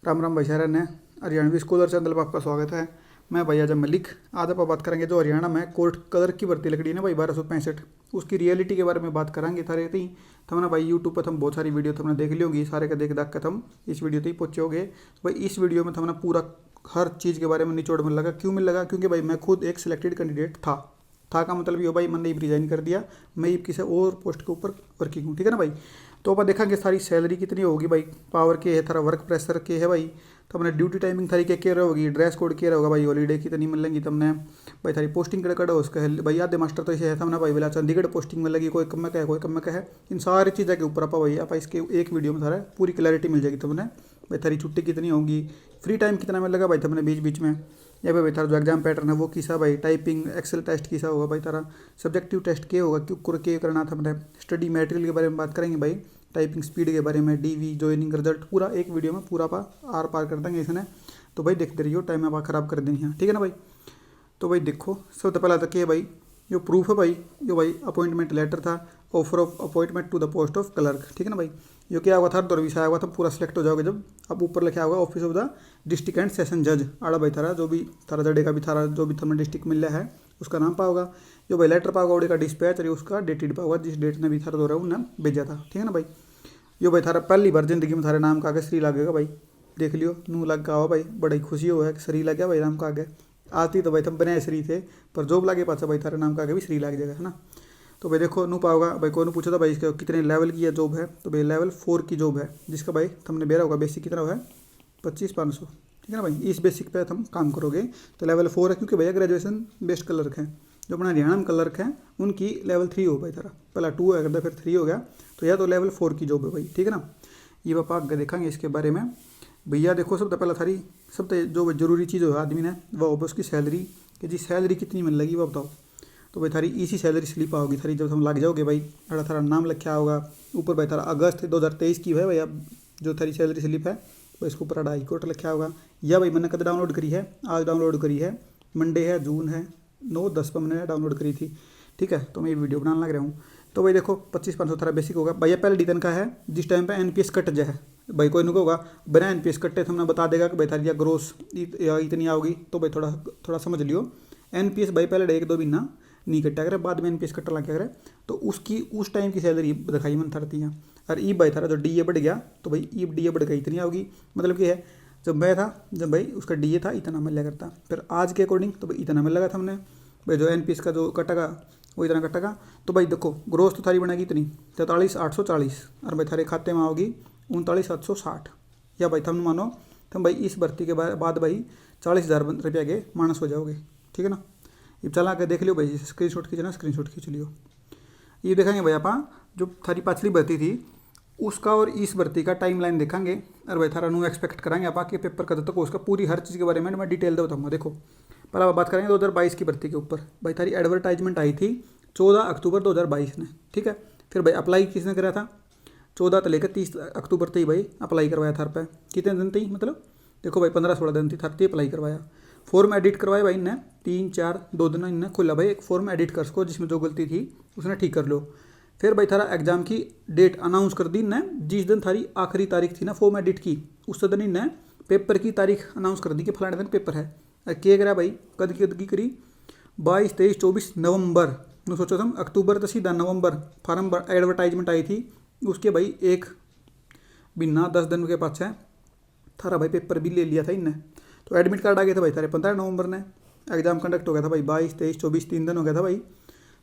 राम राम भाई सारा ने हरियाणवी स्कॉलर चैनल पर आपका स्वागत है। मैं भाई आजम मलिक। आज आप बात करेंगे जो हरियाणा में कोर्ट कलर की भर्ती लकड़ी है ना भाई 1265, उसकी रियलिटी के बारे में बात करेंगे। थारे थी थमने भाई यूट्यूब पर थम बहुत सारी वीडियो थमने देख ली होगी, सारे का देख दाख कर थम इस वीडियो तक पहुँचोगे। भाई इस वीडियो में थमने पूरा हर चीज़ के बारे में निचोड़ में लगा। क्यों मिल लगा? क्योंकि भाई मैं खुद एक सिलेक्टेड कैंडिडेट था का मतलब ये हो भाई मैंने अब रिजाइन कर दिया, मैं अब किसी और पोस्ट के ऊपर वर्किंग हूँ, ठीक है ना भाई। तो अपन देखेंगे सारी सैलरी कितनी होगी भाई, पावर के है, थारा वर्क प्रेशर के है भाई, तो हमने ड्यूटी टाइमिंग थारी क्या होगी, ड्रेस कोड क्या होगा भाई, हॉलीडे कितनी मिलेंगी तुमने भाई, थारी पोस्टिंग कड़े कड़े उसका है भाई। आधे मास्टर तो ऐसे है था भाई, बोला चंडीगढ़ पोस्टिंग में लगी, कोई कम का है कोई कम का है। इन सारी चीज़ों के ऊपर आप भाई आप इसके एक वीडियो में सारा पूरी क्लैरिटी मिल जाएगी तुमने भाई। थारी छुट्टी कितनी होगी, फ्री टाइम कितना मिलेगा भाई तुमने बीच बीच में, या भाई तारा जो एग्जाम पैटर्न है वो किसा भाई, टाइपिंग एक्सेल टेस्ट किसा होगा भाई, तारा सब्जेक्टिव टेस्ट क्या होगा, क्यों क्या करना था मैंने, स्टडी मटेरियल के बारे में बात करेंगे भाई, टाइपिंग स्पीड के बारे में, डीवी ज्वाइनिंग रिजल्ट पूरा एक वीडियो में पूरा आर पार कर देंगे इसने। तो भाई देखते रहिए, टाइम आप ख़राब कर देंगे यहाँ, ठीक है ना भाई। तो भाई देखो सबसे पहला तो क्या भाई, जो प्रूफ है भाई, जो भाई अपॉइंटमेंट लेटर था, offer of appointment to the post of clerk, ठीक है ना भाई। ये क्या हुआ था, दरवीस आया हुआ था, पूरा सिलेक्ट हो जाओगे जब अब ऊपर लिखा होगा office of the district and session जज आड़ा भाई, थारा जो भी थारा जड़े का भी थारा जो भी तुम्हें डिस्ट्रिक्ट मिल रहा है उसका नाम पाओगा, जो भाई लेटर पाओगा उड़े का डिस्पैच और उसका डेटेड पाओगा जिस डेट ने भी थारा दो रहा है उन्हें भेजा था, ठीक है ना भाई। यो भाई थारा पहली बार जिंदगी में थारे नाम का आगे श्री लागेगा भाई, देख लियो नू लग का हो भाई, बड़ी खुशी हो है कि श्री लग गया भाई नाम का आगे। आती तो भाई तुम बने श्री थे, पर जॉब लागे पाचा भाई थारे नाम का आगे भी श्री लग जाएगा, है ना। तो भाई देखो नू पाओगा भाई, को पूछा था भाई इसका कितने लेवल की है जॉब है, तो भाई लेवल 4 की जॉब है, जिसका भाई तुमने बेरा होगा बेसिक कितना है 25,500, ठीक है ना भाई। इस बेसिक पे तुम काम करोगे तो लेवल 4 है, क्योंकि भैया ग्रेजुएशन बेस्ट क्लर्क है, जो अपना हरियाणा में क्लर्क हैं उनकी लेवल 3 हो भाई, थारा पहला 2 है फिर 3 हो गया, तो यह तो लेवल 4 की जॉब है भाई, ठीक है ना। ये बापा आगे देखेंगे इसके बारे में भैया। देखो सबसे पहला थारी सबसे जो जरूरी चीज़ हो आदमी ने वह होगा उसकी सैलरी, कि जी सैलरी कितनी मिल लगी वह बताओ। तो भाई थारी इसी सैलरी स्लिप आओगी थारी, जब हम लग जाओगे भाई अड़ा थारा नाम लिखा होगा ऊपर भाई, थारा अगस्त 2023 की है भाई, अब जो थारी सैलरी स्लिप है भाई इसके ऊपर अड़ा हाई कोर्ट लिखा होगा, या भाई मैंने कद डाउनलोड करी है, आज डाउनलोड करी है, मंडे है, जून है 9/10 पर मैंने डाउनलोड करी थी, ठीक है। तो मैं ये वीडियो बनाने लग रहा हूँ। तो भाई देखो 25,500 थारा बेसिक होगा भैया, पहले डी तनखा है जिस टाइम पे एनपीएस कट जाए भाई, कोई नहीं होगा बिना एनपीएस कट्टे हमने बता देगा कि भाई थारी या ग्रोस इतनी आओगी, तो भाई थोड़ा थोड़ा समझ लियो। एनपीएस भाई पहले 1-2 महीना नहीं कटा करे, बाद में एनपीएस कट्टा लग करे, तो उसकी उस टाइम की सैलरी दिखाई मन थरती है। और ई भाई थारा जो डीए बढ़ गया, तो भाई ई डीए बढ़ गई इतनी आओगी, मतलब कि है जब मैं था जब भाई उसका डीए था इतना मिल लिया करता, फिर आज के अकॉर्डिंग तो भाई इतना मिल लगा था हमने भाई, जो एनपीएस का जो कटेगा वो इतना कटेगा। तो भाई देखो ग्रोथ तो थारी बनेगी इतनी 43,840, और भाई थारे खाते में आओगी 39,760, या भाई तुम मानो तुम भाई इस भर्ती के बाद भाई 40,000 रुपया के मानस हो जाओगे, ठीक है ना। ये चला के देख लियो भाई, स्क्रीन शॉट खींचना, स्क्रीन शॉट खींच लियो। ये देखेंगे भाई आप जो थारी पिछली भर्ती थी उसका और इस भर्ती का टाइम लाइन देखेंगे, और भाई थारा नू एक्सपेक्ट करेंगे आप के पेपर कब तक उसका पूरी हर चीज़ के बारे में मैं डिटेल दे बताऊँगा। देखो पहले आप बात करेंगे 2022 की भर्ती के ऊपर भाई, थारी एडवर्टाइजमेंट आई थी 14 अक्टूबर 2022 ने, ठीक है। फिर भाई अप्लाई किसने करा था 14 से लेकर 30 अक्टूबर तक ही भाई अप्लाई करवाया था पे, कितने दिन थी मतलब देखो भाई 15-16 दिन थी थरती अप्लाई करवाया। फॉर्म एडिट करवाया भाई इनने 3-4-2 दिन इनने खुला भाई, एक फॉर्म एडिट कर सको जिसमें जो गलती थी उसने ठीक कर लो। फिर भाई थारा एग्जाम की डेट अनाउंस कर दी इनने, जिस दिन थारी आखिरी तारीख थी ना फॉर्म एडिट की, उस दिन इनने पेपर की तारीख अनाउंस कर दी कि फलाने दिन पेपर है। क्या करा भाई कद की करी 22, 23, 24 नवंबर नो सोचो तुम अक्टूबर तो सीधा नवंबर फार्म एडवर्टाइजमेंट आई थी, उसके भाई एक महीना 10 दिन के पास है थारा भाई पेपर भी ले लिया था इनने। तो एडमिट कार्ड आ गया था भाई थारे 15 नवंबर ने, एग्जाम कंडक्ट हो गया था भाई 22, 23, 24 3 दिन हो गया था भाई,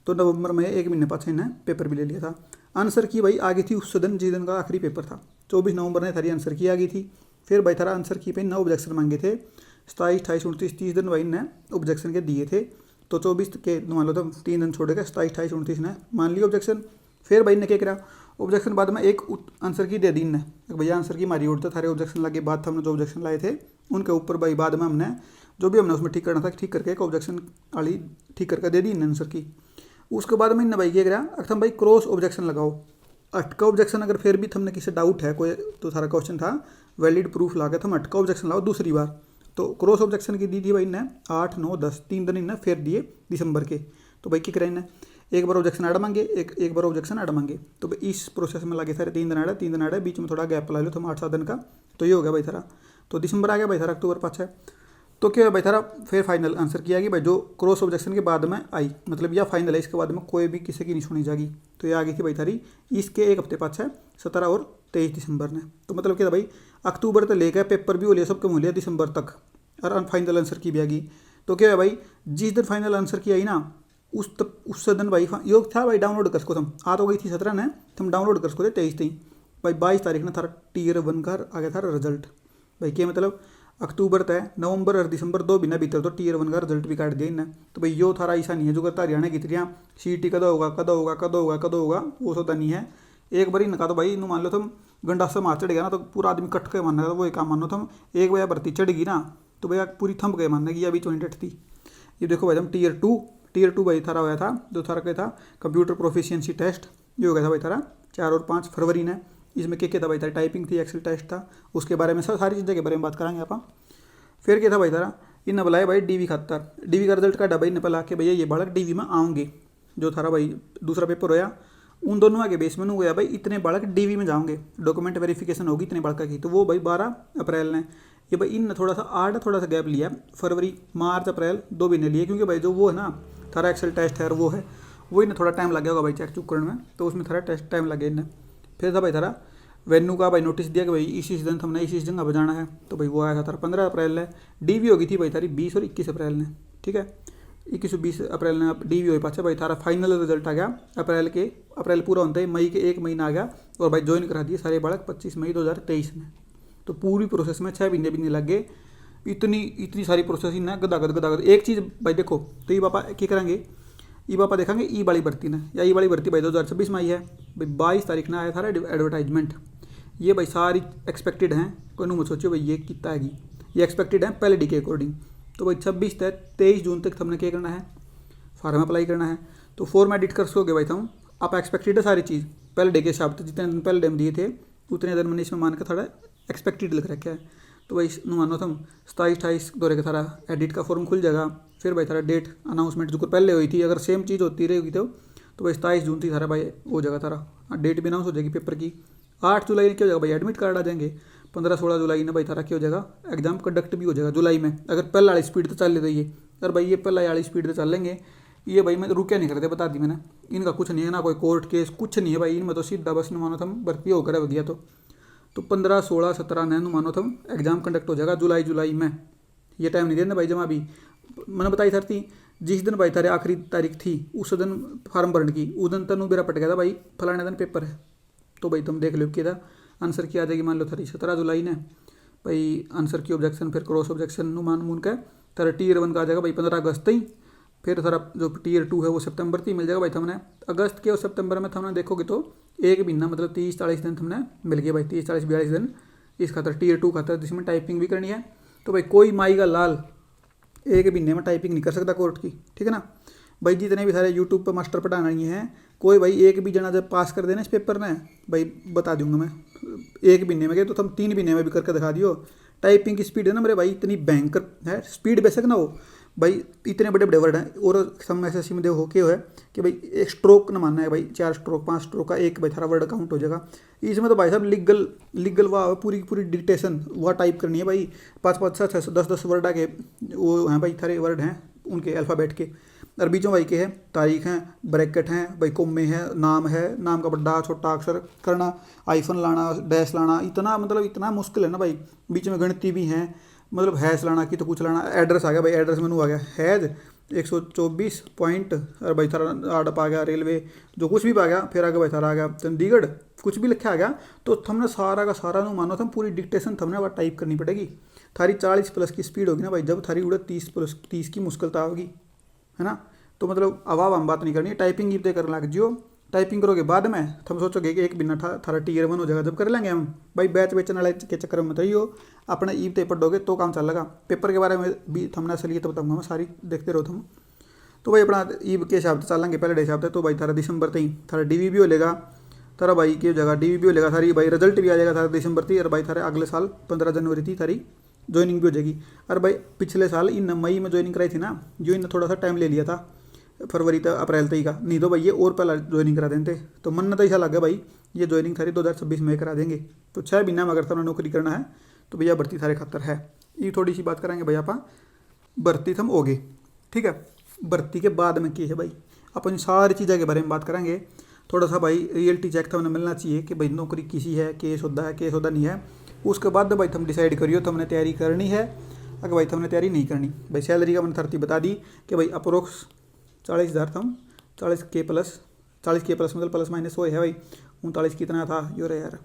तो नवंबर में 1 महीने पास इन्हें पेपर भी ले लिया था। आंसर की भाई आ गई थी उस दिन जिस दिन का आखिरी पेपर था, 24 नवंबर ने थारी आंसर की आ गई थी। फिर भाई थारा आंसर की पे 9 ऑब्जेक्शन मांगे थे, 27, 28, 29, 30 दिन भाई ने ऑब्जेक्शन के दिए थे, तो 24 के मान लो तो 3 दिन छोड़ के 27, 28, 29 ने मान लिया ऑब्जेक्शन। फिर भाई ने क्या करा ऑब्जेक्शन बाद में एक आंसर की दे दी ने, भैया आंसर की मारी उड़ते थारे ऑब्जेक्शन लगे बाद हमने जो ऑब्जेक्शन लाए थे उनके ऊपर भाई बाद में हमने जो भी हमने उसमें ठीक करना था ठीक करके एक ऑब्जेक्शन वाली ठीक करके दे दी इन्हें आंसर की। उसके बाद में इन्हें भाई क्या करा अगर भाई क्रॉस ऑब्जेक्शन लगाओ, अटका ऑब्जेक्शन अगर फिर भी तुमने किसी डाउट है कोई, तो सारा क्वेश्चन था वैलिड प्रूफ ला के तुम अटका ऑब्जेक्शन लाओ दूसरी बार। तो क्रॉस ऑब्जेक्शन की दी थी भाई इन्हें 8, 9, 10 3 दिन इन्हें फिर दिए दिसंबर के। तो भाई क्या करें इन्हें एक बार ऑब्जेक्शन ऐड मांगे, एक बार ऑब्जेक्शन ऐड मांगे, तो भाई इस प्रोसेस में लगे सारे 3 दिन ऐड 3 दिन ऐड, बीच में थोड़ा गैप ला लो तुम 8-7 दिन का, तो ये हो गया भाई सारा तो दिसंबर आ गया भाई थारा, अक्टूबर पाछा है। तो क्या है भाई थारा, फिर फाइनल आंसर किया कि भाई जो क्रॉस ऑब्जेक्शन के बाद में आई, मतलब यह फाइनल है, इसके बाद में कोई भी किसी की नहीं सुनी जाएगी। तो ये आ गई थी भाई थारी इसके एक हफ्ते पाछा है, 17 और 23 दिसंबर ने। तो मतलब क्या था भाई, अक्टूबर तक लेकर पेपर भी हो लिया, सब कम हो लिया दिसंबर तक, और फाइनल आंसर की भी आ गई। तो क्या है भाई, जिस दिन फाइनल आंसर की आई ना, उस दिन भाई योग था भाई डाउनलोड कर सको तुम, आ तो गई थी 17 ने, तुम डाउनलोड कर सको थे 23 थी भाई। 22 तारीख ने थारा टीयर 1 का आ गया था रिजल्ट भाई। क्या मतलब अक्टूबर तय, नवंबर और दिसंबर 2 महीना भीतर तो टीयर 1 का रिजल्ट भी काट दिया इन्हें। तो भाई यो थारा ऐसा नहीं है जो करता हरियाणा की तरियाँ सीटी कदो होगा कदो होगा कदो होगा कदो होगा, वो सोता नहीं है। एक बार ही नका तो भाई इन मान लो तुम गंडासा मार चढ़ गया ना, तो पूरा आदमी कट के मानना, तो वो एक काम मानो तुम, एक बार भर्ती चढ़ गई ना तो भैया पूरी थंप गए मानना कि अभी 28 थी। ये देखो भाई, हम टीयर टू भाई थारा हुआ था, जो थारा क्या था कंप्यूटर प्रोफिशिएंसी टेस्ट, ये हो गया था भाई थारा 4 और 5 फरवरी ने। इसमें क्या था भाई थारा, टाइपिंग थी, एक्सेल टेस्ट था, उसके बारे में सारी चीज़ों के बारे में बात करेंगे आप। फिर क्या था भाई थारा, इन्हें बुलाया भाई डीवी खातर, डीवी का रिजल्ट काटा भाई, इन्हें पला के भैया ये बालक डीवी में आऊँगे। जो थारा भाई दूसरा पेपर होया, उन दोनों आगे बेस में हुआ भाई इतने बालक डीवी में जाओगे, डॉक्यूमेंट वेरिफिकेशन होगी इतने बालक की। तो वो भाई 12 अप्रैल ने, ये भाई इन थोड़ा सा गैप लिया, फरवरी मार्च अप्रैल 2 महीने लिए, क्योंकि भाई जो वो है ना थारा एक्सेल टेस्ट है और वो है, वो इन्हें थोड़ा टाइम लग गया होगा भाई चेक चुक करने में, तो उसमें थारा टेस्ट टाइम लगे इन्हें। फिर था भाई थारा वेन्यू का भाई नोटिस दिया कि भाई इस दिन हमने इस जगह पर जाना है, तो भाई वो आया था थारा 15 अप्रैल ने। डीवी होगी थी भाई थारी 20 और 21 अप्रैल ने, ठीक है, 21 और 20 अप्रैल ने डीवी हो पाचा भाई थारा। फाइनल रिजल्ट आ गया अप्रैल पूरा होता है, मई के 1 महीना आ गया, और भाई ज्वाइन करा दिए सारे बालक 25 मई 2023 में। तो पूरी प्रोसेस में 6 महीने भी नहीं लग गए, इतनी सारी प्रोसेस ही ना गदागद। एक चीज़ भाई देखो, तो ये पापा क्या करेंगे, ई पापा देखेंगे ई वाली भर्ती ने, या ई वाली भर्ती भाई 2026 में आई है भाई। 22 तारीख ने आया था एडवर्टाइजमेंट, ये भाई सारी एक्सपेक्टेड हैं, कोई नहीं सोचो भाई ये कितना है, ये एक्सपेक्टेड है पहले डी के अकॉर्डिंग। तो भाई 26 तक 23 जून तक हमने क्या करना है, फार्म अप्लाई करना है। तो फॉर्म एडिट कर सोगे भाई तुम, आप एक्सपेक्टेड है सारी चीज़ पहले डे के हिसाब से, जितने दिन पहले डे में दिए थे उतने दिन मैंने इसमें मान के थोड़ा एक्सपेक्टेड लिख रखा है। तो भाई मानो तुम 27-28 दौरे का थारा एडिट का फॉर्म खुल जाएगा। फिर भाई थारा डेट अनाउंसमेंट जो पहले हुई थी, अगर सेम चीज़ होती रहेगी तो भाई 27 जून थी थारा भाई हो जाएगा थारा डेट भी अनाउंस हो जाएगी पेपर की। 8 जुलाई ने क्या हो जाएगा भाई, एडमिट कार्ड आ जाएंगे। 15-16 जुलाई ने भाई थारा क्या हो जाएगा, एग्जाम कंडक्ट भी हो जाएगा जुलाई में, अगर पहले वाली स्पीड तो चल रही है। अगर भाई ये पहले वाली स्पीड तो चल लेंगे, ये भाई मैं रुके नहीं करते, बता दी मैंने, इनका कुछ नहीं है ना, कोई कोर्ट केस कुछ नहीं है भाई इनमें, तो सीधा बस मानो तुम भर्ती होकर हो गया। तो 15, 16, 17 ने मानो तुम एग्जाम कंडक्ट हो जाएगा जुलाई में। ये टाइम नहीं देना भाई, जमा भी मैंने बताई सर थी, जिस दिन भाई तारे आखिरी तारीख थी उस दिन फार्म भरने की, उस दिन तनु मेरा पट गया था भाई फलाने दिन पेपर है। तो भाई तुम देख लो कि था आंसर की आ जाएगी, मान लो थारी 17 जुलाई ने भाई आंसर की ऑब्जेक्शन, फिर क्रॉस ऑब्जेक्शन मान मून का तारा टीयर 1 का आ जाएगा भाई 15 अगस्त ही। फिर थारा जो टीयर 2 है वो सितंबर तक मिल जाएगा भाई तुमने। अगस्त के और सितंबर में तुमने देखोगे तो एक महीना मतलब 30-40 दिन तुमने मिल गया भाई, 30-40-42 दिन इस खातर टीयर 2 खातर, जिसमें टाइपिंग भी करनी है। तो भाई कोई माई का लाल एक महीने में टाइपिंग नहीं कर सकता कोर्ट की, ठीक है ना भाई। जितने भी सारे यूट्यूब पर मास्टर पढ़ाना ही हैं, कोई भाई एक भी जना जब पास कर देना इस पेपर ने भाई, बता दूंगा मैं 1 महीने में गए तो तुम 3 महीने में भी करके दिखा दियो। टाइपिंग की स्पीड है ना मेरे भाई इतनी भयंकर है, स्पीड बेशक ना हो भाई, इतने बड़े वर्ड हैं। और सम एसएससी में देखो क्या है कि भाई एक स्ट्रोक ना मानना है भाई, 4 स्ट्रोक 5 स्ट्रोक का एक भाई थारा वर्ड काउंट हो जाएगा। इसमें तो भाई साहब लीगल वाह पूरी डिक्टेशन वह टाइप करनी है भाई, 5-5 6-6 10-10 वर्ड के वो हैं भाई, थारे वर्ड हैं उनके अल्फ़ाबेट के। और बीचों भाई के हैं तारीख हैं, ब्रैकेट हैं भाई, कोमे है, नाम का बड़ा छोटा अक्षर करना, आईफन लाना, डैश लाना, इतना मुश्किल है ना भाई। बीच में गणिती भी हैं, मतलब हैश लाना की तो कुछ लाना। एड्रेस आ गया भाई, एड्रेस मेनू आ गया, हैज 124 पॉइंट, और भाई थारा आड़प आ गया, रेलवे जो कुछ भी आ गया। फिर आगे भाई थारा आ गया चंडीगढ़, कुछ भी लिखा आ गया। तो हमने सारा का सारा नु मानो, तुम पूरी डिक्टेशन हमने वह टाइप करनी पड़ेगी। थारी 40+ की स्पीड होगी ना भाई, जब थारी उड़े 30+ की मुश्किलता होगी, है ना। तो मतलब अब हम बात नहीं करनी है, टाइपिंग इतने करने लग जियो। टाइपिंग करोगे बाद में हम सोचोगे कि एक बिना थारा टीयर 1 हो जाएगा, जब कर लेंगे हम भाई। बैच बेचने वाले के चक्कर में बताइए, अपने ईब पे पढ़ोगे तो काम चलेगा। पेपर के बारे में भी हमने असलियत बताऊंगा मैं सारी, देखते रहो तुम। तो भाई अपना ईब के हिसाब से चलेंगे, पहले डे हिसाब से। तो भाई थारा दिसंबर तक थारा डीवी भी हो लेगा, थारा भाई की जगह डीवी भी हो लेगा, थारी भाई रिजल्ट भी आ जाएगा थारा दिसंबर तक। और भाई थारे अगले साल 15 जनवरी थी थारी ज्वाइनिंग भी हो जाएगी। और भाई पिछले साल इन मई में ज्वाइनिंग कराई थी ना, जो इन थोड़ा सा टाइम ले लिया था, फरवरी तक अप्रैल तक का, नहीं तो भाई ये और पहला ज्वाइनिंग करा देते। तो मन तो ऐसा लगा भाई ये ज्वाइनिंग थारी 2026 में करा देंगे। तो 6 महीना में अगर तुमने नौकरी करना है तो भैया भर्ती थारे खातर है। ये थोड़ी सी बात करेंगे भाई आप भर्ती थम होगे। ठीक है, भर्ती के बाद में की है भाई अपन सारी चीज़ों के बारे में बात करेंगे। थोड़ा सा भाई रियलिटी चेक थमने मिलना चाहिए कि भाई नौकरी किसी है, केस होता है, केस होता नहीं है। उसके बाद भाई तुम डिसाइड करियो तुमने तैयारी करनी है अगर भाई तुमने तैयारी नहीं करनी। भाई सैलरी का मैंने थर्टी बता दी कि भाई अप्रोक्स 40,000 थम 40K प्लस, 40K प्लस मतलब प्लस माइनस वो है भाई। 39 कितना था यो रे यार,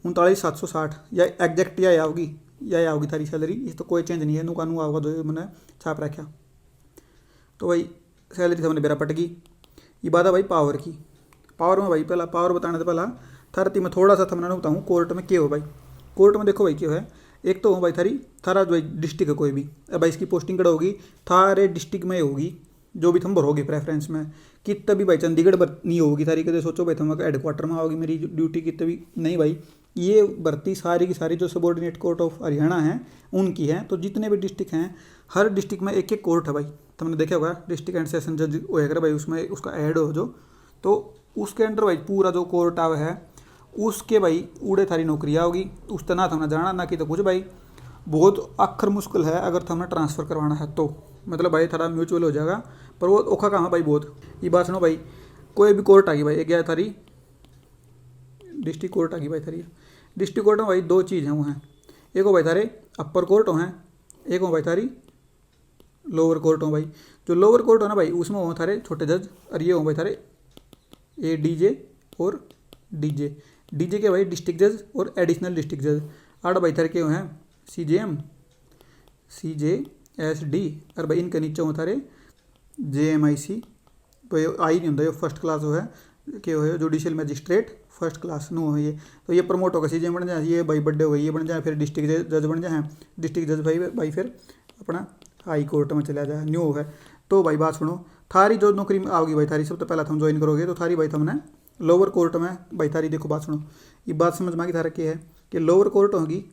39,760 या एग्जैक्ट या आओगी थारी सैलरी। इस तो कोई चेंज नहीं है, नू कानू आओगा जो मैंने छाप रखा। तो भाई सैलरी हमने बेरा पट गई। ये बात है भाई पावर की। पावर में भाई पहला पावर बताने से पहला थर्टी में थोड़ा सा थमना बताऊँ कोर्ट में क्यों हो भाई। कोर्ट में देखो भाई क्यों है, एक तो हो भाई थारा जो डिस्ट्रिक्ट है कोई भी, अब भाई इसकी पोस्टिंग कड़ा होगी थारे डिस्ट्रिक्ट में होगी, जो भी तुम भरोगे प्रेफरेंस में। कितने भी भाई चंडीगढ़ नहीं होगी थारी, कदे सोचो भाई तुम हेडक्वार्टर में आओगी मेरी ड्यूटी कितने भी नहीं भाई। ये भर्ती सारी की सारी जो सबॉर्डिनेट कोर्ट ऑफ हरियाणा है उनकी है। तो जितने भी डिस्ट्रिक्ट हैं हर डिस्ट्रिक्ट में एक एक कोर्ट है भाई। तुमने देखा होगा डिस्ट्रिक्ट एंड सेशन जज होएगा भाई, उसमें उसका ऐड हो जो, तो उसके अंडर भाई पूरा जो कोर्ट आवे है उसके भाई उड़े थारी नौकरियाँ होगी। उस तरह तुमने जाना ना कि तो कुछ भाई बहुत आखिर मुश्किल है अगर तुमने ट्रांसफ़र करवाना है तो, मतलब भाई थोड़ा म्यूचुअल हो जाएगा पर वो औखा काम है भाई बहुत। ये बात सुनो भाई, कोई भी कोर्ट आ गई भाई, एक गया थारी डिस्ट्रिक्ट कोर्ट आ गई भाई थारी। डिस्ट्रिक्ट कोर्ट में भाई दो चीज़ हैं वो हैं, एक हो भाई थारे अपर कोर्ट हो हैं, एक हो भाई थारी लोअर कोर्ट हो भाई। जो लोअर कोर्ट हो ना भाई उसमें हो थारे छोटे जज, और ये हो भाई थारे ADJ और डीजे के भाई डिस्ट्रिक्ट जज और एडिशनल डिस्ट्रिक्ट जज। आठ भाई थारे के हो हैं CJM CJSD, और भाई इनके नीचे हो थारे JMIC। भाई आई नहीं होता ये फर्स्ट क्लास हो है कि हो judicial magistrate first class no है ये। तो ये प्रमोट होगा CJM बन जाए, ये भाई बड्डे हो गए ये बन जाए, फिर डिस्ट्रिक्ट जज बन जाए, डिस्ट्रिक्ट जज भाई फिर अपना हाई कोर्ट में चला जाए न्यू है। तो भाई बात सुनो, थारी जो नौकरी में आओगी भाई थारी सबसे पहला तुम ज्वाइन करोगे तो थारी भाई तुमने लोअर कोर्ट में भाई थारी देखो बात सुनो, ये बात समझ में आ गई थारा क्या है कि लोअर कोर्ट होगी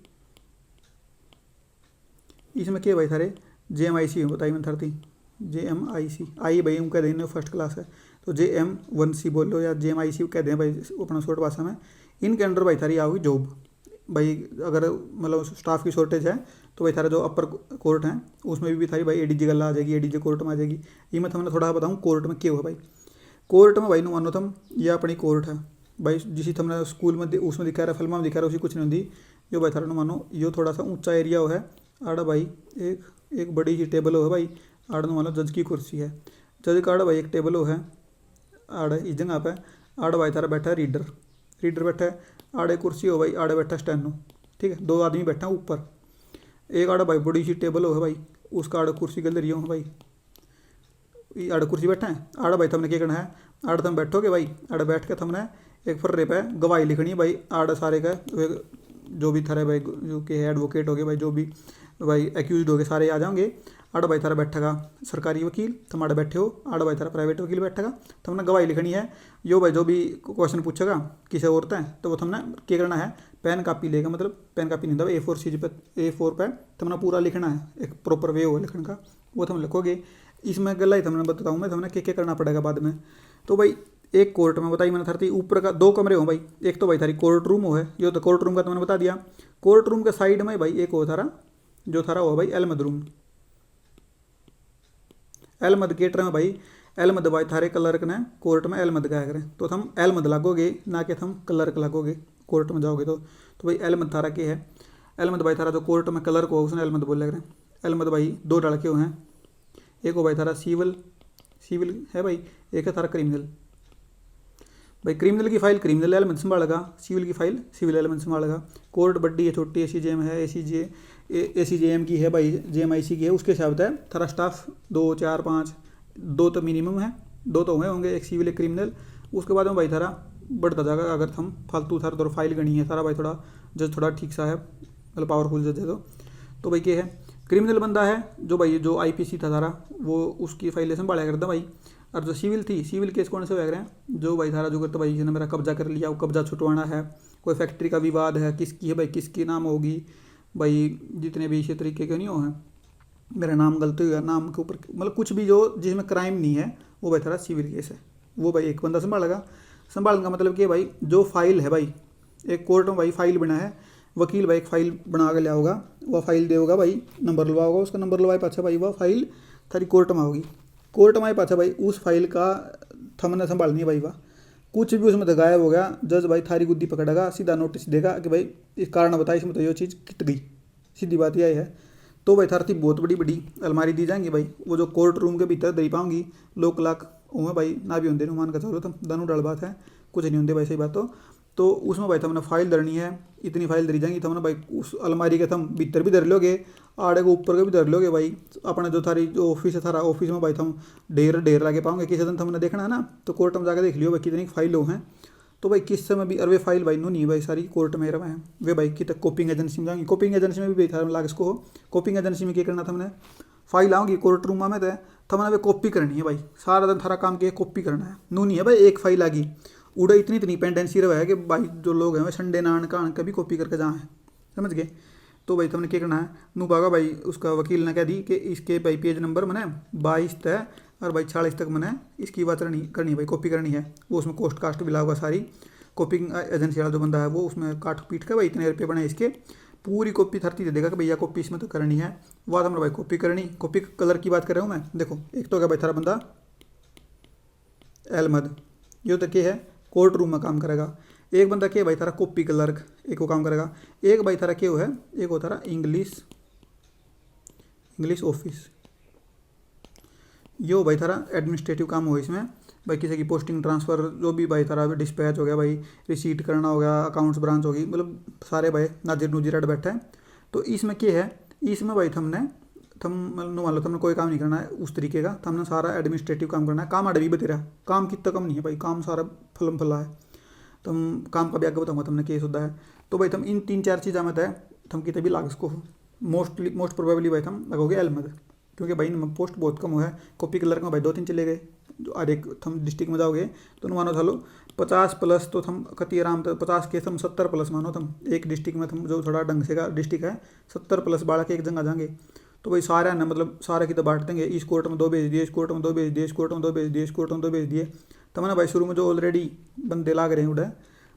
इसमें क्या भाई थारे JMIC बताई मैंने थरती JMIC आई भाई हम कह दें फर्स्ट क्लास है तो JM1C बोल लो या JMIC कह दें भाई अपना शॉर्ट भाषा में। इनके अंडर भाई थारी आओगी जॉब भाई। अगर मतलब स्टाफ की शॉर्टेज है तो भाई थारा जो अपर कोर्ट हैं उसमें भी थारी भाई ADJ गला आ जाएगी, ADJ कोर्ट में आ जाएगी। ये मैं तुम्हें थोड़ा बताऊँ कोर्ट में क्या हुआ भाई। कोर्ट में भाई नु मानो तुम ये अपनी कोर्ट है भाई, जिसी तुमने स्कूल में उसमें दिखा रहा फिल्म में दिखा रहा उसी कुछ नहीं होती। यो भाई थारा नु मानो यो थोड़ा सा ऊंचा एरिया हो है, आड़ा भाई एक बड़ी सी टेबल हो भाई, आड़ नु मानो जज की कुर्सी है, जज का आड़ा भाई एक टेबल हो है आड़े इस जगह पे, आड़ा भाई थारा बैठा है रीडर बैठा है, आड़े कुर्सी हो भाई, आड़े बैठा स्टेनो। ठीक है, दो आदमी बैठा है ऊपर, एक आड़ा भाई बड़ी सी टेबल हो भाई उसका आड़ा कुर्सी गल रही हो भाई, आड़ा कुर्सी बैठा है। आड़ा भाई तुमने क्या करना है, आड़ा तुम बैठोगे भाई, आड़ा बैठ के तुमने एक फर्रे पे गवाही लिखनी है भाई। आड़ा सारे का जो भी थारे भाई जो कि एडवोकेट हो गए भाई, जो भी भाई एक्यूज हो गए सारे आ जाओगे। आड़ा भाई थारा बैठेगा सरकारी वकील, तुम आड़े बैठे हो, आड़ा भाई थारा प्राइवेट वकील बैठेगा। तुमने गवाही लिखनी है, यो भाई जो भी क्वेश्चन पूछेगा किसी औरत है तो वो तुमने क्या करना है, पेन कापी लेगा, मतलब पेन कापी नहीं था A4 शीट पे, A4 पे तुमने पूरा लिखना है, एक प्रॉपर वे हो लिखने का, वो तुम लिखोगे। इसमें गला ही तुमने बताऊँ मैं तुमने क्या करना पड़ेगा बाद में। तो भाई एक कोर्ट में बताई मैंने थारी ऊपर का दो कमरे हो भाई, एक तो भाई थारी कोर्ट रूम हो है, ये तो कोर्ट रूम का तुमने बता दिया। कोर्ट रूम के साइड में भाई एक हो थारा जो थारा हो भाई एलमद रूम, एलमद गेट में भाई, एलमद भाई थारे क्लर्क ने कोर्ट में एलमद कहा करें तो तुम एलमद लागोगे ना कि तुम क्लर्क लागोगे कोर्ट में जाओगे तो भाई एलमद थारा के है, एलमद भाई थारा जो कोर्ट में क्लर्क हो उसने एलमद बोल करें। एलमद भाई दो लड़के हो हैं, एक हो भाई थारा सिविल है भाई, एक है थारा क्रिमिनल भाई। क्रिमिनल की फाइल क्रिमिनल एलिमेंट संभालेगा, सिविल की फाइल सिविल एलिमेंट संभालेगा। कोर्ट बड्डी है छोटी है, CJM है, ACJM की है भाई, JMIC की है, उसके हिसाब से थारा स्टाफ 2 4 5 2 तो मिनिमम है, 2 तो हुए होंगे, एक सिविल एक क्रिमिनल। उसके बाद में भाई थारा बढ़ता जाएगा अगर हम फालतू थारा तो फाइल गणी है थारा भाई, थोड़ा जज थोड़ा ठीक सा है मतलब पावरफुल जज है तो भाई क्या है क्रिमिनल बंदा है जो भाई जो IPC था थारा वो उसकी फाइलें संभाला करता भाई। और जो सिविल थी, सिविल केस कौन से हो रहे हैं जो भाई थारा जो करता भाई जिसने मेरा कब्जा कर लिया वो कब्जा छुटवाना है, कोई फैक्ट्री का विवाद है किसकी है भाई, किसकी नाम होगी भाई, जितने भी इसी तरीके के नहीं हो हैं, मेरा नाम गलती हुआ नाम के ऊपर मतलब कुछ भी जो जिसमें क्राइम नहीं है वो भाई थारा सिविल केस है, वो भाई एक बंदा संभालेगा। संभालने का मतलब कि भाई जो फाइल है भाई एक कोर्ट में भाई फाइल बना है, वकील भाई एक फाइल बना के लिया होगा, वह फाइल दे होगा भाई, नंबर लगा होगा, उसका नंबर लगवाए पाछा भाई वह फाइल थारी कोर्ट में होगी। कोर्ट में आए पाछा भाई उस फाइल का थमने संभालनी है भाई, वाह कुछ भी उसमें तो गायब हो गया, जज भाई थारी गुद्दी पकड़ेगा, सीधा नोटिस देगा कि भाई इस कारण बताया, इसमें तो ये चीज़ कित गई, सीधी बात यह है। तो भाई थारती बहुत बड़ी बड़ी अलमारी दी जाएंगी भाई, वो जो कोर्ट रूम के भीतर दे पाऊंगी, लोक लाख उमें भाई ना भी होंगे मान का चलो, तो दानू डाल बात है, कुछ नहीं होंगे भाई सही बात। तो उसमें भाई थमने फाइल धरनी है, इतनी फाइल धरी जाएंगी थमने भाई, उस अलमारी के थम भीतर भी धर लोगे, आड़े को ऊपर के भी धर लोगे भाई, अपना जो थारी जो ऑफिस है थारा ऑफिस में भाई थम ढेर ढेर लाके पाओगे, किसी दिन थमने देखना है ना तो कोर्ट में जाकर देख लियो भाई कितनी फाइल हैं। तो भाई किस समय भी अरे वे फाइल भाई नहीं भाई सारी कोर्ट में रहा है, वे भाई की तक कॉपिंग एजेंसी में जाएंगी, कॉपिंग एजेंसी में भी था लाग इसको, कॉपिंग एजेंसी में क्या करना था हमने, फाइल आओगी कोर्ट रूम में, तो थमने वे कॉपी करनी है भाई, सारा दिन थारा काम किया कॉपी करना है, नू नहीं है भाई एक फाइल आ गई उड़े इतनी पेंडेंसी रहा है कि भाई जो लोग हैं संडे नान का कभी कॉपी करके जहाँ है, समझ गए। तो भाई तुमने क्या करना है, नू पागा भाई उसका वकील ने कह दी कि इसके भाई पेज नंबर मैंने 22 तय और भाई 40 तक मैंने इसकी बात करनी है भाई, कॉपी करनी है, वो उसमें कोस्ट कास्ट भी लाऊंगा सारी, कॉपिंग एजेंसी वाला जो बंदा है वो उसमें काट पीट के भाई इतने रुपये बने इसके, पूरी कॉपी थरती दे देगा कि भैया कॉपी इसमें तो करनी है, वह हमारा भाई कॉपी करनी, कॉपी कलर की बात कर रहा हूँ मैं, देखो एक तो क्या भाई थारा बंदा अहमद, ये तो क्या है कोर्ट रूम में काम करेगा, एक बंदा क्या भाई थारा कॉपी क्लर्क एक वो काम करेगा, एक भाई थारा क्या है एक वो थारा इंग्लिश ऑफिस, यो भाई थारा एडमिनिस्ट्रेटिव काम हो इसमें भाई, किसी की पोस्टिंग ट्रांसफ़र जो भी भाई थारा डिस्पैच हो गया भाई, रिसीट करना हो गया, अकाउंट्स ब्रांच होगी, मतलब सारे भाई नाजिर नुजीर अड बैठे हैं। तो इसमें क्या है, इसमें भाई थम मान लो तुमने कोई काम नहीं करना है उस तरीके का, थमने सारा एडमिनिस्ट्रेटिव काम करना है, काम अड़ भी बतेरा काम कितना कम नहीं है भाई, काम सारा फलम फला है, तुम काम का भी आगे बताऊँगा तुमने केस होता है। तो भाई तुम इन 3-4 चीज़ में है तुम कितने भी लाग इसको, मोस्ट प्रोबेबली भाई तुम लगोगे अहमद, क्योंकि भाई पोस्ट बहुत कम हुआ है, कॉपी क्लर्क में भाई 2-3 चले गए, जो हर एक थम डिस्ट्रिक्ट में जाओगे तो मानो था लो 50 प्लस, तो थम कति आराम तो 50 के थम 70 प्लस मानो तुम एक डिस्ट्रिक्ट में, थम जो थोड़ा ढंग से का डिस्ट्रिक्ट है 70 प्लस बालक एक जगह जाएंगे, तो भाई सारे ना मतलब सारे की तो बांट देंगे, इस कोर्ट में 2 भेज दिए, इस कोर्ट में 2 भेज दिए, इस कोर्ट में 2 भेज दिए, इस कोर्ट में 2 भेज दिए, तो मैंने भाई शुरू में जो ऑलरेडी बंदे लाग रहे हैं उड़ा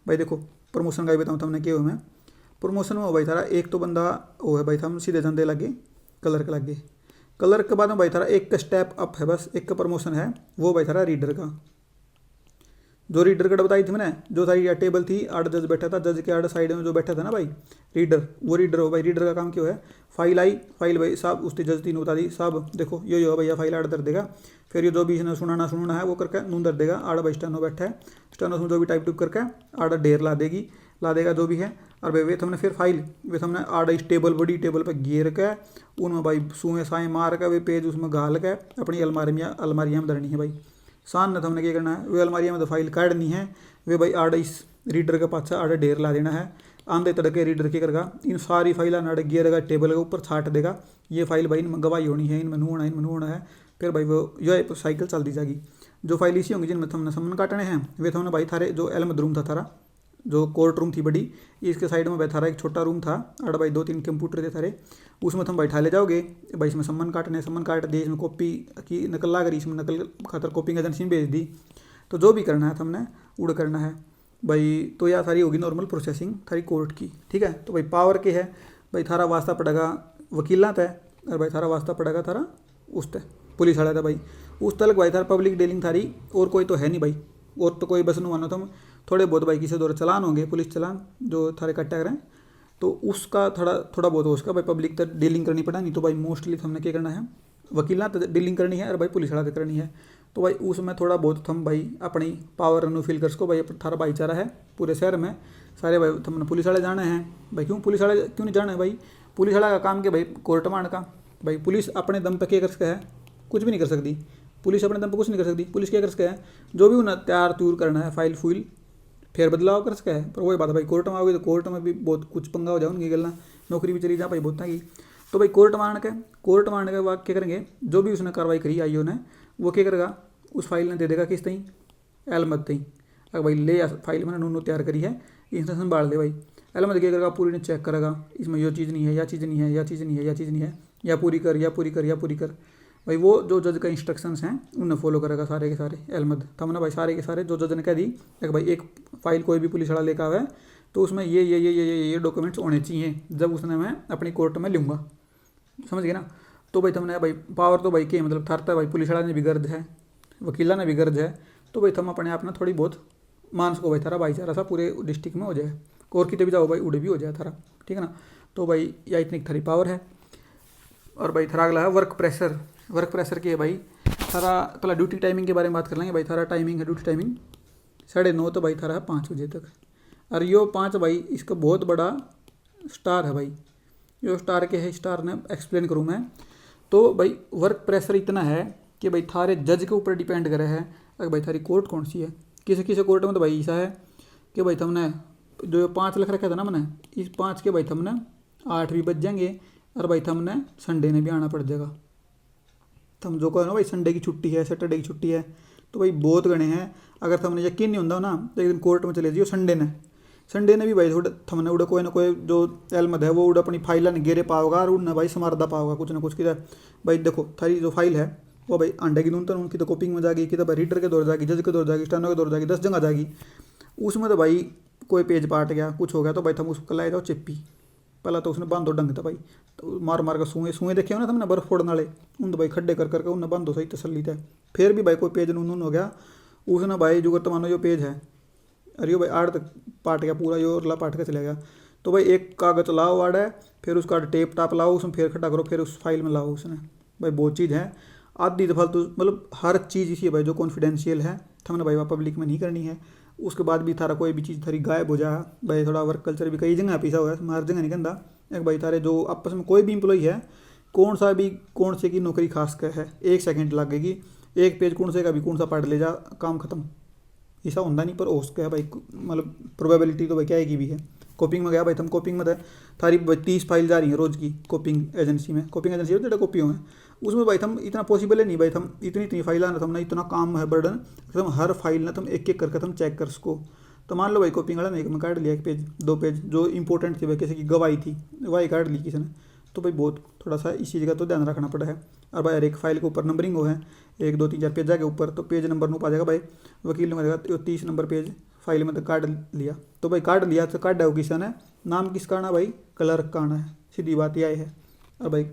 भाई, देखो प्रमोशन का ही बताऊँ तुमने क्या हुआ, मैं प्रमोशन में भाई थारा एक तो बंदा वो है भाई थम सीधे धंधे लगे क्लर्क लगे, क्लर्क के बाद में भाई थारा एक का स्टेप अप है, बस एक का प्रमोशन है, वो भाई थारा रीडर का, जो रीडर का बताई थी मैंने, जो थारी टेबल थी आड़ जज बैठा था, जज के आड़ साइड में जो बैठा था ना भाई रीडर, वो रीडर हो भाई, रीडर का काम क्यों है, फाइल आई, फाइल भाई साहब उसकी जज तीन बता दी साहब देखो यो भैया फाइल आड़ दर देगा, फिर ये जो भी इसने सुनाना है वो करके नून दर देगा, आड़ भाई स्टेनो बैठा है, स्टेनो में जो भी टाइप टूप करके आड़ ढेर ला देगा जो भी है, और भाई वे हमने फिर फाइल वे हमने आड़ इस टेबल बड़ी टेबल पर घेर के उनमें भाई सुएँ साएँ मार के वे पेज उसमें घाल के अपनी अलमारियाँ में धरनी है भाई, सान ने हमने क्या करना है, वे अलमारियाँ में तो फाइल काटनी है, वे भाई आड़ इस रीडर के पाछा आड़ ढेर ला देना है, आंधे तड़के रीडर क्या करेगा इन सारी फाइल नाड़ गिरेगा टेबल के ऊपर छाट देगा, ये फाइल भाई इनमें गवाही होनी है, इनमें होना है, फिर भाई वो यह साइकिल चल दी जाएगी, जो फाइल इसी होंगी जिनमें हमने समन काटने हैं, वे हमने भाई थारे जो अहमद रूम था थारा जो कोर्ट रूम थी बड़ी, इसके साइड में भाई थारा एक छोटा रूम था, अड़ भाई 2-3 कंप्यूटर थे थारे, उसमें तुम बैठा ले जाओगे भाई, इसमें सम्मन काट दिए, इसमें कॉपी की नकल ला करी, इसमें नकल खातर कॉपिंग एजेंसी में भेज दी, तो जो भी करना है तुमने उड़ करना है भाई, तो यह सारी होगी नॉर्मल प्रोसेसिंग थारी कोर्ट की, ठीक है। तो भाई पावर के है भाई थारा वास्ता पड़ेगा वकीला तय, और भाई थारा वास्ता पड़ेगा थारा उस तय पुलिस वाला था भाई, उस तलक भाई थारा पब्लिक डीलिंग थारी और कोई तो है नहीं भाई, और तो कोई बस नु मानो तुम थोड़े बहुत भाई किसी दौर चलान होंगे पुलिस चलान जो थारे कट्टा करें, तो उसका थोड़ा बहुत उसका भाई पब्लिक तक डीलिंग करनी पड़ा, नहीं तो भाई मोस्टली हमने क्या करना है वकीला तक डीलिंग करनी है और भाई पुलिस वाला तक करनी है, तो भाई उसमें थोड़ा बहुत हम भाई अपनी पावर नु फील कर सको भाई, थारा भाईचारा है पूरे शहर में सारे भाई हमने पुलिस वाले जाने हैं भाई, क्यों पुलिस वाले क्यों नहीं जाना है भाई, पुलिस वाला का काम क्या भाई कोर्ट मान का भाई, पुलिस अपने दम पे क्या कर सकता है, कुछ भी नहीं कर सकती पुलिस, अपने दम पे कुछ नहीं कर सकती पुलिस, क्या कर सकता है जो भी उन्हें तैयार त्यूर करना है फाइल फुइल फिर बदलाव कर सका है, पर वही बात है भाई कोर्ट में आओगे तो कोर्ट में भी बहुत कुछ पंगा हो जाए उनकी गलना, नौकरी भी चली जा भाई बहुत की, तो भाई कोर्ट मान के बाद क्या करेंगे, जो भी उसने कार्रवाई करी आईओ ने वो क्या करेगा उस फाइल ने दे देगा किस तई अहमद तई, अगर भाई ले फाइल मैंने नूनू तैयार करी है इसने संभाल ले भाई, अहमद क्या करेगा पूरी ने चेक करेगा इसमें ये चीज़ नहीं है, या चीज़ नहीं है, या चीज़ नहीं है, या चीज़ नहीं है, या पूरी कर या पूरी कर या पूरी कर भाई, वो जो जज का इंस्ट्रक्शंस हैं उन्हें फॉलो करेगा सारे के सारे अहमद, तब ना भाई सारे के सारे जो जज ने कह दी, एक भाई एक फाइल कोई भी पुलिस वाला लेकर आवे तो उसमें ये डॉक्यूमेंट्स होने चाहिए जब उसने मैं अपनी कोर्ट में लूँगा, समझ गए ना। तो भाई थमने भाई पावर तो भाई के मतलब थारता भाई पुलिस वाला ने भी गर्ज है, वकीला ने भी गर्ज है, तो भाई थम अपने आप ना थोड़ी बहुत मान सको भाई थारा भाईचारा सा पूरे डिस्ट्रिक्ट में हो जाए, और कितने भी जाओ भाई उड़े भी हो जाए थारा, ठीक है ना। तो भाई या इतनी थारी पावर है। और भाई थारा अगला है वर्क प्रेशर। वर्क प्रेशर की है भाई थारा, पहला ड्यूटी टाइमिंग के बारे में बात कर लेंगे भाई। थारा टाइमिंग है, ड्यूटी टाइमिंग 9:30 तो भाई थारा है 5 बजे तक। और यो 5 भाई इसका बहुत बड़ा स्टार है भाई, यो स्टार के है, स्टार ने एक्सप्लेन करूँ मैं। तो भाई वर्क प्रेशर इतना है कि भाई थारे जज के ऊपर डिपेंड करे है अगर भाई थारी कोर्ट कौन सी है। किसी किसी कोर्ट में तो भाई ऐसा है कि भाई तुमने जो 5 लाख रखा था ना मैंने, इस 5 के भाई तुमने 8 भी बच जाएंगे, और भाई तुमने संडे ने भी आना पड़ जाएगा। तुम जो कहो ना भाई संडे की छुट्टी है, सैटरडे की छुट्टी है, तो भाई बहुत गणे हैं। अगर तुमने यकीन नहीं होता ना तो एक दिन कोर्ट में चले जाइए संडे ने भी भाई थोड़ा थमने उड़े कोई ना कोई जो एलमद है वो उड़ अपनी फाइल ने गेरे पाओगा और उड़ना भाई समारदा पाओगा कुछ ना कुछ कि भाई देखो थारी जो फाइल है वो भाई अंडे की नूनतन उनकी तो कॉपिंग में जाएगी, कि तो भाई रीडर के दौर जाएगी, जज के दौर जाएगी, स्टेनो के दौर जाएगी, 10 जगह जाएगी। उसमें तो भाई कोई पेज पाट गया कुछ हो गया तो भाई तुम उसको लाए जाओ चिप्पी, पहला तो उसने बांधो ढंग था भाई, तो मार मार कर सुए देखे हो ना तुमने बर्फ फोड़ने वाले, उन तो भाई खड्डे कर करके उन्हें बांधो सही तसल्ली था। फिर भी भाई कोई पेज नून हो गया उसने भाई जो तो मानो जो पेज है अरे यो भाई आड़ तक पाट गया पूरा, यो ला पाट के चला गया। तो भाई एक कागज लाओ आड़ है, फिर उसका टेप टाप लाओ उसमें फिर खड्डा करो, फिर उस फाइल में लाओ उसने भाई बहुत चीज़ है। आधी दफा तो मतलब हर चीज़ इसी है भाई जो कॉन्फिडेंशियल है हमने भाई पब्लिक में नहीं करनी है। उसके बाद भी थारा कोई भी चीज़ थारी गायब हो जाए भाई, थोड़ा वर्क कल्चर भी कई जगह पीसा हुआ है, हर जगह नहीं कहता। एक भाई थारे जो आपस में कोई भी इम्प्लॉई है कौन से की नौकरी खास कर है 1 सेकंड लगेगी, एक पेज कौन से का भी कौन सा पढ़ ले जा काम खत्म, ऐसा होता नहीं। पर हो सके है भाई मतलब प्रोबेबिलिटी तो भाई क्या है की भी है। कॉपिंग में गया भाई तुम कॉपिंग में था थारी 30 फाइल जा रही है रोज़ की कॉपिंग एजेंसी में, कॉपिंग एजेंसी होती है कॉपियों में, उसमें भाई तुम इतना पॉसिबल है नहीं भाई तुम इतनी फाइल ना तुम ना इतना काम है बर्डन, तुम हर फाइल ना तुम एक एक करके तुम चेक कर सको। तो मान लो भाई कॉपिंग वाला ने एक में काट लिया 1 पेज 2 पेज जो इंपॉर्टेंट थी भाई, किसी की गवाही थी वही काट ली किसी ने, तो भाई बहुत थोड़ा सा इस चीज़ का तो ध्यान रखना पड़ा है। और भाई हर एक फाइल के ऊपर नंबरिंग हो है 1 2 3 4 पेजा के ऊपर, तो पेज नंबर नो पा जाएगा भाई वकील ने तो 30 नंबर पेज फाइल में तो काट लिया, तो भाई काट लिया तो काट डाओ किसी ने, नाम किसका आना भाई क्लर्क का आना है, सीधी बात यह है। और भाई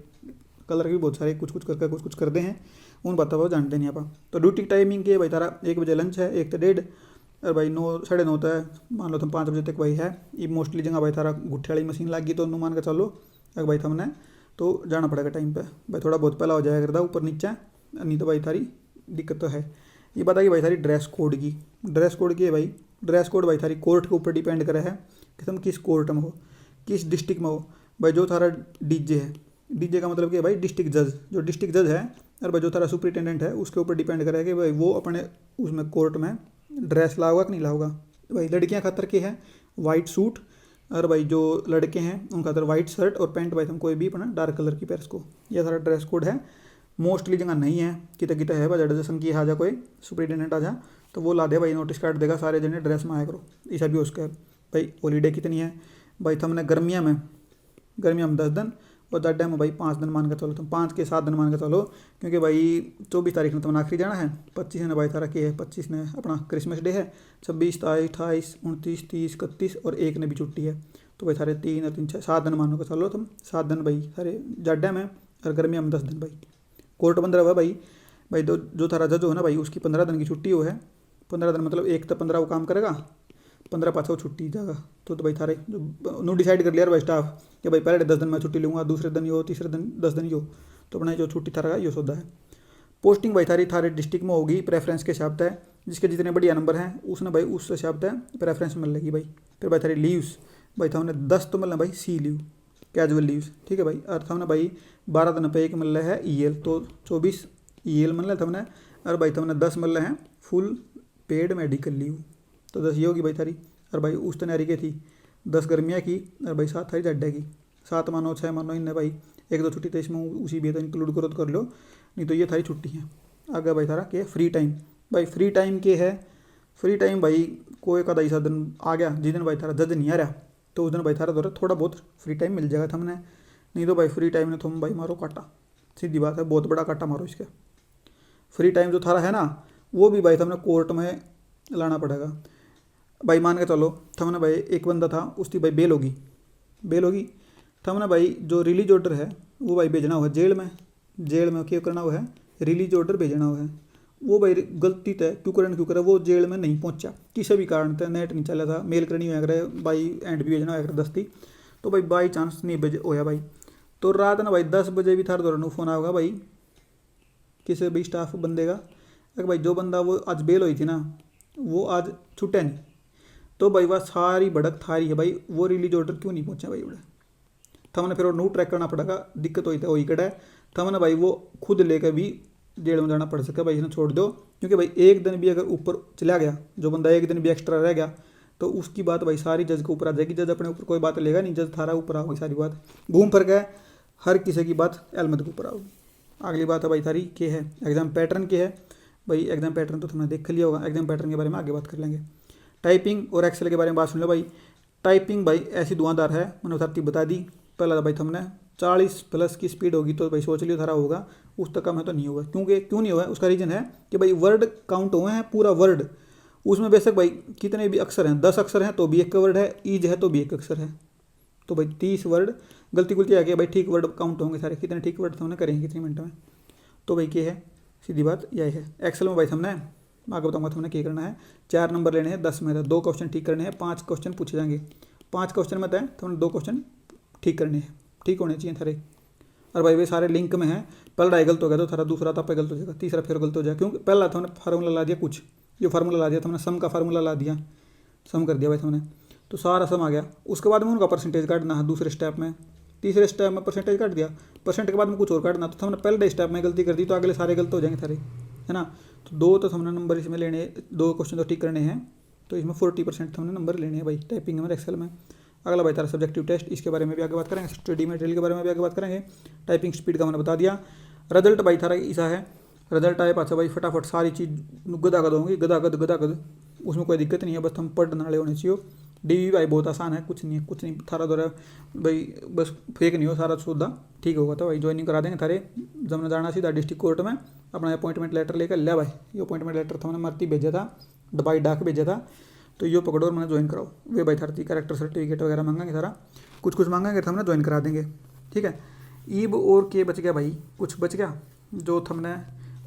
कलर भी बहुत सारे कुछ कुछ करके कुछ कुछ करते हैं उन बातों को जानते नहीं आप। तो ड्यूटी टाइमिंग के भाई तारा 1 बजे लंच है 1 से 1:30, और भाई 9 साढ़े 9 तक मान लो तुम 5 बजे तक भाई है। ये मोस्टली जगह भाई तारा गुट्ठे वाली मशीन लग गई तो मान के चलो अगर भाई थमने तो जाना पड़ेगा टाइम पे भाई, थोड़ा बहुत पहला हो जाएगा करता ऊपर नीचे, नहीं तो भाई थारी दिक्कत तो है। ये बताइए भाई थारी ड्रेस कोड की, ड्रेस कोड की है भाई, ड्रेस कोड भाई थारी कोर्ट के ऊपर डिपेंड करे है कि तुम किस कोर्ट में हो किस डिस्ट्रिक्ट में हो। भाई जो थारा डीजे है, डीजे का मतलब क्या है भाई डिस्ट्रिक्ट जज, जो डिस्ट्रिक्ट जज है और भाई जो थारा सुपरिटेंडेंट है उसके ऊपर डिपेंड करेगा कि भाई वो अपने उसमें कोर्ट में ड्रेस लाओगा कि नहीं लाओगा। भाई लड़कियां खातर के है वाइट सूट, और भाई जो लड़के हैं उनका खातर वाइट शर्ट और पैंट भाई हम कोई भी अपना डार्क कलर की पेर्स को, यह सारा ड्रेस कोड है। मोस्टली जगह नहीं है कितना कितना है भाई जैसे की आ जा कोई सुपरिटेंडेंट आ जा तो वो ला दे भाई नोटिस कार्ड देगा सारे जने ड्रेस में आया करो, ऐसा भी उसका भाई। हॉलीडे कितनी है भाई हमने गर्मियाँ में 10 दिन और दड्डे में भाई 5 दिन मान के चलो, तुम 5 के 7 दिन मान के चलो, क्योंकि भाई 24 तारीख ने तुमने आखिरी जाना है, 25 ने भाई तारा के है 25 ने अपना क्रिसमस डे है, 26 27 28 29 30 31 और 1 ने भी छुट्टी है। तो भाई सारे 3 और 3 6 7 दिन मानो के चलो तुम, 7 दिन भाई सारे जाड्डे में, और गर्मिया में 10 दिन भाई कोर्ट बंद रहा भाई। भाई जो थारा जज हो ना भाई उसकी 15 दिन की छुट्टी हो है, 15 दिन मतलब 1 तो 15 वो काम करेगा, 15 पाँच छुट्टी जाएगा। तो भाई थारे जो डिसाइड कर लिया भाई स्टाफ कि भाई पहले 10 दिन मैं छुट्टी लूँगा, दूसरे दिन यो, तीसरे दिन 10 दिन यो, तो अपना जो छुट्टी थारा यो सौदा है। पोस्टिंग भाई थारे डिस्ट्रिक्ट में होगी प्रेफरेंस के हिसाब से, जिसके जितने बढ़िया नंबर हैं उसने भाई उस हिसाब से प्रेफरेंस मिल लेगी भाई। फिर भाई थारी लीव्स भाई था 10 तो मिलना भाई सी लीव कैजुअल लीव्स, ठीक है भाई। और था भाई 12 दिन पे एक मिल रहा है EL, तो 24 EL मिल रहा था हमने, और भाई था 10 मिल रहे हैं फुल पेड मेडिकल लीव, तो 10 ये होगी भाई थारी। और भाई उस तैयारी की थी 10 गर्मियाँ की, और भाई 7 थारी जड्डे की, 7 मानो 6 मानो इनने भाई 1 2 छुट्टी तो इसमें उसी भी तो इंक्लूड करो तो कर लो, नहीं तो ये थारी छुट्टी है। आगे भाई थारा के फ्री टाइम, भाई फ्री टाइम के है, फ्री टाइम भाई कोई का ऐसा दिन आ गया जिस दिन भाई थारा जज नहीं आ रहा तो उस दिन भाई थारा द्वारा थोड़ा बहुत फ्री टाइम मिल जाएगा हमने, नहीं तो भाई फ्री टाइम ने तुम भाई मारो काटा, सीधी बात है बहुत बड़ा काटा मारो इसके। फ्री टाइम जो थारा है ना वो भी भाई तुमने कोर्ट में लाना पड़ेगा। भाई मान के चलो थमने भाई एक बंदा था, उसकी भाई बेल होगी थमने भाई जो रिलीज ऑर्डर है वो भाई भेजना हुआ है जेल में क्या करना हुआ है, रिलीज ऑर्डर भेजना हुआ है। वो भाई गलती तय क्यों करे वो जेल में नहीं पहुंचा, किसी भी कारण तय नेट नहीं चला था, मेल करनी हुआ करे भाई एंड भी भेजना हुआ दस्ती, तो भाई बाई चांस नहीं भेज होया भाई। तो रात ना भाई 10 बजे भी थार दौरान फोन आएगा भाई किसी भी स्टाफ बंदे का, अगर भाई जो बंदा वो आज बेल हुई थी ना वो आज छुट्टा नहीं, तो भाई वह सारी भड़क थारी है भाई, वो रिलीज ऑर्डर क्यों नहीं पहुंचा भाई उड़े। थमने फिर नो ट्रैक करना पड़ेगा, दिक्कत हुई तो वही कड़ा है थमने भाई वो खुद लेकर भी जेल में जाना पड़ सके भाई, इन्हें छोड़ दो। क्योंकि भाई एक दिन भी अगर ऊपर चला गया, जो बंदा एक दिन भी एक्स्ट्रा रह गया, तो उसकी बात भाई सारी जज के ऊपर आ जाएगी, जज अपने ऊपर कोई बात लेगा नहीं, जज थारा ऊपर आओगी सारी बात, घूम फिर गए हर किसी की बात एलमद के ऊपर आओगी। अगली बात है भाई थारी के है एग्जाम पैटर्न के है भाई, एग्जाम पैटर्न तो तुमने देख लिया होगा, एग्जाम पैटर्न के बारे में आगे बात कर लेंगे। टाइपिंग और एक्सेल के बारे में बात सुन लो भाई। टाइपिंग भाई ऐसी धुआंधार है, मैंने तरतीब बता दी। पहला भाई हमने 40+ की स्पीड होगी तो भाई सोच लियो थारा होगा, उस तक कम है तो नहीं होगा। क्यों नहीं हुआ, उसका रीज़न है कि भाई वर्ड काउंट हुए हैं, पूरा वर्ड उसमें बेशक भाई कितने भी अक्षर हैं, 10 अक्षर हैं तो भी एक वर्ड है, ईज है तो भी एक अक्षर है, तो भाई 30 वर्ड गलती आ गया भाई, ठीक वर्ड काउंट होंगे सारे, कितने ठीक वर्ड हमने करेंगे कितने मिनट में। तो भाई क्या है, सीधी बात यही है। एक्सेल में भाई हमने आगे बताऊंगा हमने क्या करना है, 4 नंबर लेने हैं 10 में, 2 क्वेश्चन ठीक करने हैं, 5 क्वेश्चन पूछे जाएंगे, 5 क्वेश्चन में तय तो 2 क्वेश्चन ठीक करने हैं, ठीक होने चाहिए थारे। और भाई वे सारे लिंक में हैं, पहला गलत हो गया तो थारा दूसरा तब गलत हो जाएगा, तीसरा फिर गलत हो जाएगा, क्योंकि पहला था हमने फार्मूला ला दिया, कुछ जो फार्मूला ला दिया था हमने सम का फार्मूला ला दिया, सम कर दिया भाई हमने, तो सारा सम आ गया। उसके बाद में उनका परसेंटेज काटना है दूसरे स्टेप में, तीसरे स्टेप में परसेंटेज काट दिया, परसेंट के बाद में कुछ और काटना, तो हमने पहले स्टेप में गलती कर दी तो अगले सारे गलत हो जाएंगे सारे, है ना। तो 2 तो हमने नंबर इसमें लेने, 2 क्वेश्चन तो ठीक करने हैं, तो इसमें 40% हमने नंबर लेने हैं भाई टाइपिंग में एक्सेल में। अगला भाई तारा सब्जेक्टिव टेस्ट, इसके बारे में भी आगे बात करेंगे, स्टडी मटेरियल के बारे में भी आगे बात करेंगे। टाइपिंग स्पीड का मैंने बता दिया। रिजल्ट भाई थारा ऐसा है, रिजल्ट आए पाचा भाई फटाफट सारी चीज़ गदागद होंगी, गदागद उसमें कोई दिक्कत नहीं है, बस हम पढ़ने वाले होने चाहिए। डीवी भाई बहुत आसान है, कुछ नहीं थारा द्वारा भाई, बस फेक नहीं हो, सारा सुविधा ठीक होगा। तो भाई ज्वाइनिंग करा देंगे थारे, जब मैं जाना सीधा डिस्ट्रिक्ट कोर्ट में अपना अपॉइंटमेंट लेटर लेकर ले भाई, ये अपॉइंटमेंट लेटर था मैंने मरती भेजा था, दबाई डाक भेजा था, तो यो पकड़ो और मैंने ज्वाइन कराओ। वे भाई थरती कैरेक्टर सर्टिफिकेट वगैरह मांगेंगे सारा, कुछ मांगेंगे तो हमने ज्वाइन करा देंगे, ठीक है। ईब और के बच गया भाई, कुछ बच गया जो हमने,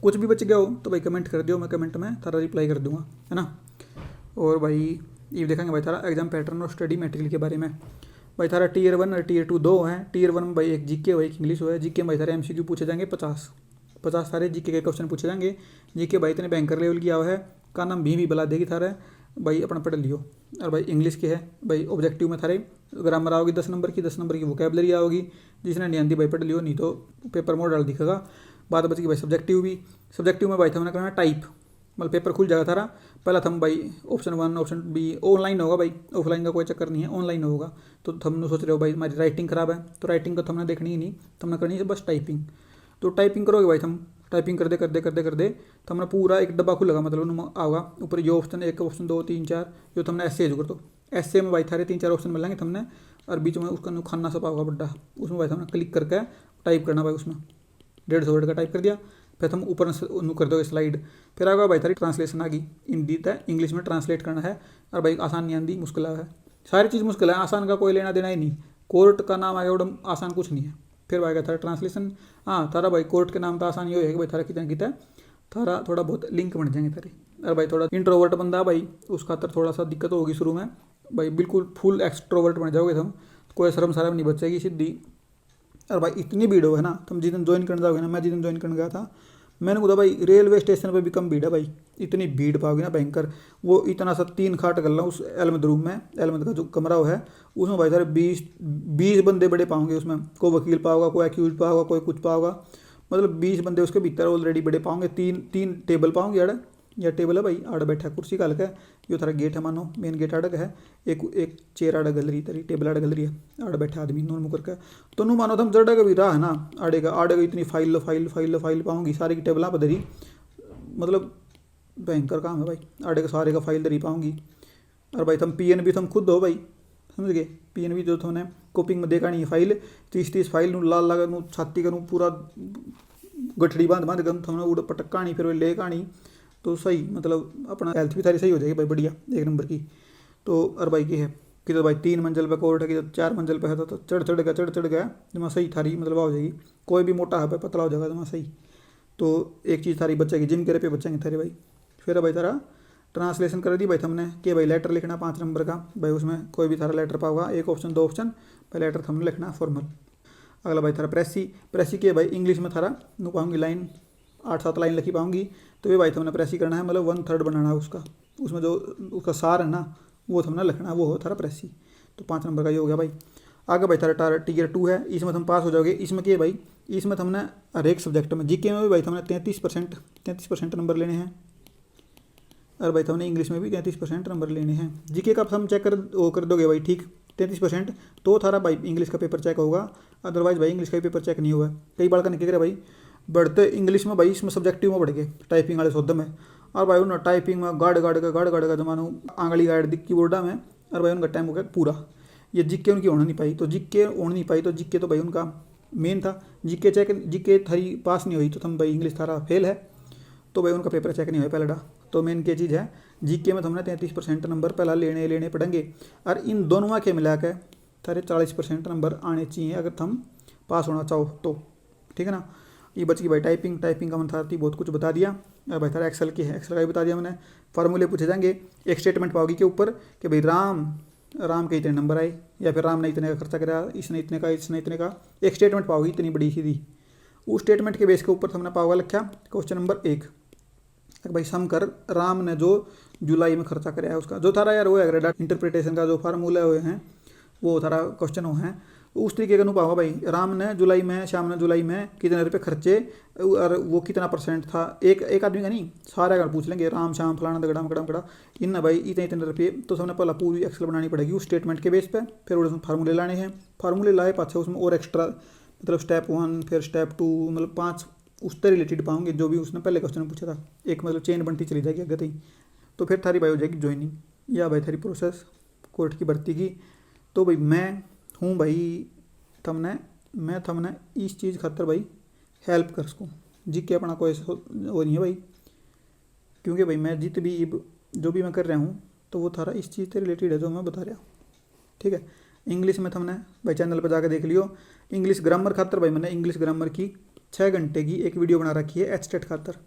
कुछ भी बच गया हो तो भाई कमेंट कर दियो, मैं कमेंट में थारा रिप्लाई कर दूंगा, है ना। और भाई ये देखेंगे भाई थारा एग्जाम पैटर्न और स्टडी मटेरियल के बारे में। भाई थारा Tier 1 और Tier 2 2 हैं। Tier 1 में भाई एक जीके हो, एक इंग्लिश हो है। जीके में भाई सारे MCQ पूछे जाएंगे 50 सारे जीके के क्वेश्चन पूछे जाएंगे। जीके भाई इतने बैंकर लेवल की हुआ है, का नाम भी बला देगी थारा भाई, अपना पढ़ लियो। और भाई इंग्लिश के है भाई, ऑब्जेक्टिव में थारे ग्रामर आओगी 10 नंबर की वोकेबलरी आओगी, जिसने नहीं आती भाई पढ़ लियो, नहीं तो पेपर मोड डाल दिखेगा। बात बच गई भाई सब्जेक्टिव में भाई था मैंने करना टाइप, मतलब पेपर खुल जाएगा थारा। पहला थम भाई ऑप्शन 1 ऑप्शन बी ऑनलाइन होगा भाई, ऑफलाइन का कोई चक्कर नहीं है, ऑनलाइन होगा। तो हमने सोच रहे हो भाई हमारी राइटिंग खराब है, तो राइटिंग का तो हमने देखनी ही नहीं, तो हमने करनी है बस टाइपिंग। तो टाइपिंग करोगे भाई, हम टाइपिंग करते तो हमने पूरा एक डब्बा खुलेगा, मतलब आएगा ऊपर ये ऑप्शन 1 ऑप्शन 2 3 4, जो तुमने ऐसे कर दो, ऐसे में भाई थारे 3-4 ऑप्शन मिलेंगे तुमने, और बीच में उसका खाना सब होगा बड्डा, उसमें भाई हमने क्लिक करके टाइप करना भाई, उसमें 150 वर्ड का टाइप कर दिया, फिर हम ऊपर कर दोगे स्लाइड, फिर आगे भाई थारी ट्रांसलेशन आ गई, हिंदी तय इंग्लिश में ट्रांसलेट करना है। और भाई आसान नहीं आती, मुश्किल है, सारी चीज़ मुश्किल है, आसान का कोई लेना देना ही नहीं। कोर्ट का नाम आया उड़म आसान कुछ नहीं है। फिर भाई थारा ट्रांसलेशन, हाँ थारा भाई कोर्ट के नाम तो आसान ही हो भाई, थारा कितना थारा थोड़ा बहुत लिंक बन जाएंगे थारे। और भाई थोड़ा इंट्रोवर्ट बंदा भाई, उस खातर थोड़ा सा दिक्कत होगी शुरू में भाई, बिल्कुल फुल एक्सट्रोवर्ट बन जाओगे तुम, कोई शर्म नहीं बचेगी सीधी। और भाई इतनी भीड़ है ना, तुम जिस दिन ज्वाइन करने जाओगे ना, मैं जिस दिन ज्वाइन करने गया था, मैंने बोला भाई रेलवे स्टेशन पर भी कम भीड़ है भाई, इतनी भीड़ पाओगे ना भयंकर। वो इतना सा 3 खाट कर रहा हूँ उस एलमद रूम में, एलमद का जो कमरा है उसमें भाई सारे 20 बंदे बड़े पाओगे उसमें, कोई वकील पाओगा, कोई एक्यूज पाओगा, कोई कुछ पाओगा, मतलब 20 बंदे उसके भीतर ऑलरेडी बड़े पाओगे। 3 टेबल पाओगे अड़, या टेबल है भाई आड़ बैठा कुर्सी काल का, यो थारा गेट है, मानो मेन गेट अड़ग है, एक चेयर अड़ गल रही तरी, टेबल अड़ गल रही है, आड़ बैठा आदमी नोन मुकर का, तो नू मानो तुम जड़ का भी रहा है ना, आड़ेगा इतनी फाइल पाऊंगी सारी की टेबल पर धरी, मतलब भयंकर काम है भाई, आड़ेगा सारे का फाइल धरी पाऊंगी। और भाई तुम PN भी तुम खुद हो भाई, समझ गए, PN भी जो तुमने कॉपिंग में देखा नहीं है फाइल, 30 फाइल नू लाल लगा नू छाती का नू पूरा गठड़ी बांध गम तुमने उड़ पटक कहानी, फिर ले कहानी, तो सही मतलब अपना हेल्थ भी सारी सही हो जाएगी भाई, बढ़िया 1 नंबर की। तो और भाई की है कि तो भाई 3 मंजिल पे कोर्ट है कि तो 4 मंजिल पे है तो चढ़ गया जमा सही थारी मतलब हो जाएगी। कोई भी मोटा है पे पतला हो जाएगा जमा सही। तो एक चीज़ थारी बचेगी, जिम के पे बचेंगे थारे भाई। फिर भाई तारा ट्रांसलेशन कर दी भाई हमने कि भाई लेटर लिखना 5 नंबर का भाई, उसमें कोई भी थारा लेटर पाओगा, एक ऑप्शन 2 ऑप्शन, भाई लेटर हमने लिखना फॉर्मल। अगला भाई थारा प्रेसी के भाई इंग्लिश में थारा नु पाऊंगी लाइन 8-7 लाइन लिखी पाऊंगी। तो ये भाई हमने प्रेसी करना है, मतलब 1/3 बनाना है उसका, उसमें जो उसका सार है ना वो हमने लिखना है, वो हो थारा प्रेसी। तो 5 नंबर का ये हो गया भाई। आगे भाई थारा टीयर 2 है, इसमें हम पास हो जाओगे। इसमें क्या है भाई, इसमें हमने हर एक सब्जेक्ट में जीके में भी भाई हमने 33% नंबर लेने हैं, और भाई हमने इंग्लिश में भी 33% नंबर लेने हैं। जीके का हम चेक कर दोगे भाई, ठीक 33%, तो थारा भाई इंग्लिश का पेपर चेक होगा, अदरवाइज भाई इंग्लिश का पेपर चेक नहीं हुआ। कई बार का निकल रहा भाई बढ़ते इंग्लिश में भाई, इसमें सब्जेक्टिव में बढ़ गए टाइपिंग वाले शब्द में, और भाई उन टाइपिंग में गाड़ गाड़ का जमानो आंगली गाड़ दिख कीबोर्डा में, और भाई उनका टाइम हो गया पूरा। ये जीके उनकी होना नहीं पाई, तो जीके तो भाई उनका मेन था। जीके थारी पास नहीं हुई तो तुम भाई इंग्लिश थारा फेल है, तो भाई उनका पेपर चेक नहीं हुआ पहला। तो मेन क्या चीज़ है, जीके में हमने 33% नंबर पहला लेने पड़ेंगे, और इन दोनों के मिला के थारे 40% नंबर आने चाहिए अगर तुम पास होना चाहो तो, ठीक है ना। ये बच गई भाई टाइपिंग का मैंने थारा बहुत कुछ बता दिया। और भाई थारा एक्सेल की है, एक्सेल का भी बता दिया मैंने। फार्मूले पूछे जाएंगे, एक स्टेटमेंट पाओगी के ऊपर कि भाई राम के इतने नंबर आए, या फिर राम ने इतने का खर्चा करा, इसने इतने का, एक स्टेटमेंट पाओगी इतनी बड़ी सीधी। उस स्टेटमेंट के बेस के ऊपर हमने पाओगा लिखा क्वेश्चन नंबर 1 भाई, सम कर राम ने जो जुलाई में खर्चा कराया है उसका, जो थारा यार वो है इंटरप्रिटेशन का जो फार्मूला हुए हैं वो थारा क्वेश्चन हो हैं। उस तरीके का नु पाओगा भाई, राम ने जुलाई में, श्याम ने जुलाई में कितने रुपये खर्चे, और वो कितना परसेंट था, एक आदमी का नहीं, सारे अगर पूछ लेंगे राम श्याम फलाना दगड़ा मकड़ा इन ना भाई इतने रुपये, तो हमने पहला पूरी एक्सेल बनानी पड़ेगी उस स्टेटमेंट के बेस पे। फिर उसमें फार्मूले लाने हैं, फार्मूले लाए पाछे उसमें और एक्स्ट्रा, मतलब स्टेप 1 फिर स्टेप 2, मतलब 5 उससे रिलेटेड पाऊंगे जो भी उसने पहले क्वेश्चन में पूछा था। एक मतलब चेन बनती चली जाएगी अगर ही, तो फिर थारी भाई हो जाएगी ज्वाइनिंग, या भाई थारी प्रोसेस कोर्ट की भर्ती की। तो भाई मैं हूँ भाई थमने इस चीज़ खातर भाई हेल्प कर सकूँ, जी के अपना कोई वो नहीं है भाई, क्योंकि भाई मैं जित भी जो भी मैं कर रहा हूँ तो वो थारा इस चीज़ से रिलेटेड है जो मैं बता रहा हूँ, ठीक है। इंग्लिश में हमने भाई चैनल पर जाकर देख लियो, इंग्लिश ग्रामर खातर भाई मैंने इंग्लिश ग्रामर की 6 घंटे की एक वीडियो बना रखी है एचटेट खातर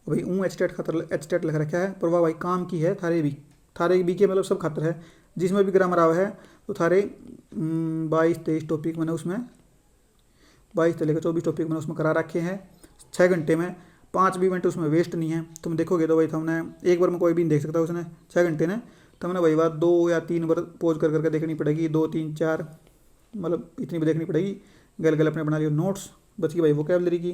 भाई। एचटेट खातर एचटेट लिख रखा है, पर वह भाई काम की है थारे भी के मतलब सब खातर है, जिसमें भी ग्रामर आवा है तो थारे 22-23 टॉपिक मैंने उसमें 22 से लेकर 24 टॉपिक मैंने उसमें करा रखे हैं 6 घंटे में। 5 भी मिनट उसमें वेस्ट नहीं है। तुम देखोगे तो भाई हमने एक बार में कोई भी नहीं देख सकता उसने 6 घंटे ने, तो हमने भाई बात 2 या 3 बार पोज कर करके देखनी पड़ेगी, 2 3 4 मतलब इतनी भी देखनी पड़ेगी। गल अपने बना लियो नोट्स। बच गई भाई वोकेबलरी की,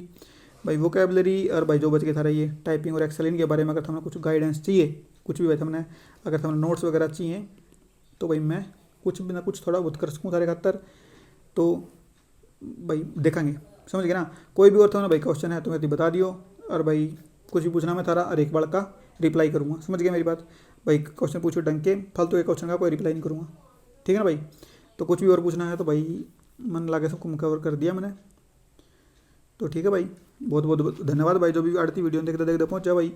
भाई वोकेबलरी, और भाई जो बच गया था ये टाइपिंग और एक्सेल के बारे में अगर हमें कुछ गाइडेंस चाहिए, कुछ भी भाई हमने अगर हमें नोट्स वगैरह चाहिए तो भाई मैं कुछ भी ना कुछ थोड़ा बहुत कर सकूँ थारे खातर, तो भाई देखेंगे, समझ गए ना। कोई भी और था ना भाई क्वेश्चन है तो मैं बता दियो, और भाई कुछ भी पूछना मैं थारा हर एक बार का रिप्लाई करूँगा, समझ गए मेरी बात। भाई क्वेश्चन पूछो ढंग के, फालतू एक क्वेश्चन का कोई रिप्लाई नहीं करूँगा, ठीक है ना भाई। तो कुछ भी और पूछना है तो भाई मन लगे सबको कवर कर दिया मैंने, तो ठीक है भाई। बहुत बहुत धन्यवाद भाई जो भी आड़ती वीडियो देखते पहुँचा भाई।